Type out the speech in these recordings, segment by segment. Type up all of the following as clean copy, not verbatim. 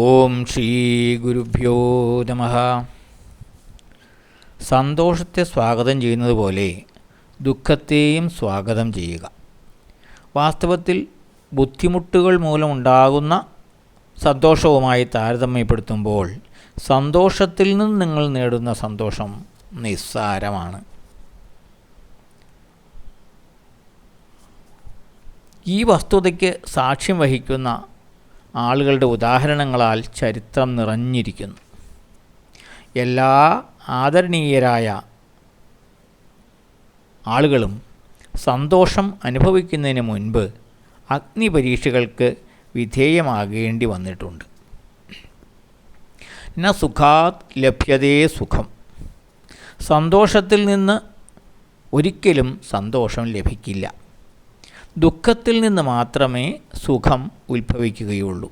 ഓം ശ്രീ ഗുരുഭ്യോ നമഃ. സന്തോഷത്തെ സ്വാഗതം ചെയ്യുന്നത് പോലെ ദുഃഖത്തെയും സ്വാഗതം ചെയ്യുക. വാസ്തവത്തിൽ ബുദ്ധിമുട്ടുകൾ മൂലമുണ്ടാകുന്ന സന്തോഷവുമായി താരതമ്യപ്പെടുത്തുമ്പോൾ സന്തോഷത്തിൽ നിന്ന് നിങ്ങൾ നേടുന്ന സന്തോഷം നിസ്സാരമാണ്. ഈ വസ്തുതയ്ക്ക് സാക്ഷ്യം വഹിക്കുന്ന ആളുകളുടെ ഉദാഹരണങ്ങളാൽ ചരിത്രം നിറഞ്ഞിരിക്കുന്നു. എല്ലാ ആദരണീയരായ ആളുകളും സന്തോഷം അനുഭവിക്കുന്നതിന് മുൻപ് അഗ്നിപരീക്ഷകൾക്ക് വിധേയമാകേണ്ടി വന്നിട്ടുണ്ട്. ന സുഖാത് ലഭ്യതേ സുഖം. സന്തോഷത്തിൽ നിന്ന് ഒരിക്കലും സന്തോഷം ലഭിക്കില്ല. ദുഃഖത്തിൽ നിന്ന് മാത്രമേ സുഖം ഉത്ഭവിക്കുകയുള്ളൂ.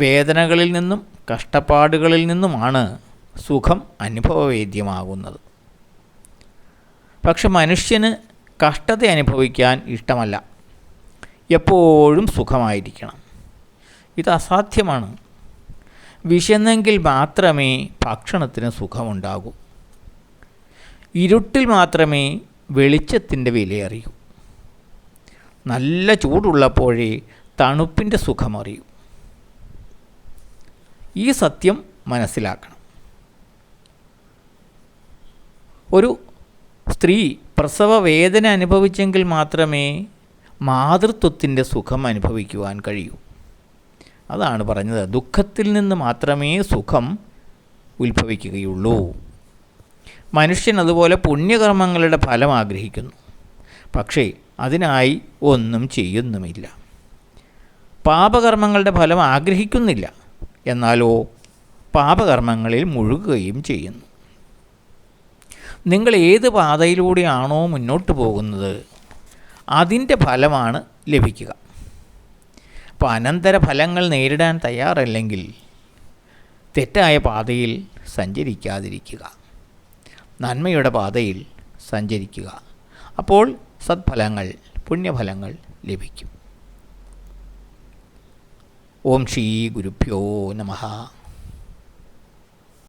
വേദനകളിൽ നിന്നും കഷ്ടപ്പാടുകളിൽ നിന്നുമാണ് സുഖം അനുഭവവേദ്യമാകുന്നത്. പക്ഷെ മനുഷ്യന് കഷ്ടത അനുഭവിക്കാൻ ഇഷ്ടമല്ല. എപ്പോഴും സുഖമായിരിക്കണം. ഇത് അസാധ്യമാണ്. വിശന്നെങ്കിൽ മാത്രമേ ഭക്ഷണത്തിന് സുഖമുണ്ടാകൂ. ഇരുട്ടിൽ മാത്രമേ വെളിച്ചത്തിൻ്റെ വിലയറിയൂ. നല്ല ചൂടുള്ളപ്പോഴേ തണുപ്പിൻ്റെ സുഖമറിയൂ. ഈ സത്യം മനസ്സിലാക്കണം. ഒരു സ്ത്രീ പ്രസവ വേദന അനുഭവിച്ചെങ്കിൽ മാത്രമേ മാതൃത്വത്തിൻ്റെ സുഖം അനുഭവിക്കുവാൻ കഴിയൂ. അതാണ് പറഞ്ഞത്, ദുഃഖത്തിൽ നിന്ന് മാത്രമേ സുഖം ഉത്ഭവിക്കുകയുള്ളൂ. മനുഷ്യൻ അതുപോലെ പുണ്യകർമ്മങ്ങളുടെ ഫലം ആഗ്രഹിക്കുന്നു. പക്ഷേ അതിനായി ഒന്നും ചെയ്യുന്നുമില്ല. പാപകർമ്മങ്ങളുടെ ഫലം ആഗ്രഹിക്കുന്നില്ല, എന്നാലോ പാപകർമ്മങ്ങളിൽ മുഴുകുകയും ചെയ്യുന്നു. നിങ്ങൾ ഏത് പാതയിലൂടെയാണോ മുന്നോട്ട് പോകുന്നത് അതിൻ്റെ ഫലമാണ് ലഭിക്കുക. അപ്പോൾ അനന്തര ഫലങ്ങൾ നേരിടാൻ തയ്യാറല്ലെങ്കിൽ തെറ്റായ പാതയിൽ സഞ്ചരിക്കാതിരിക്കുക. നന്മയുടെ പാതയിൽ സഞ്ചരിക്കുക. അപ്പോൾ സത്ഫലങ്ങൾ, പുണ്യഫലങ്ങൾ ലഭിക്കും. ഓം ശ്രീ ഗുരുഭ്യോ നമഃ.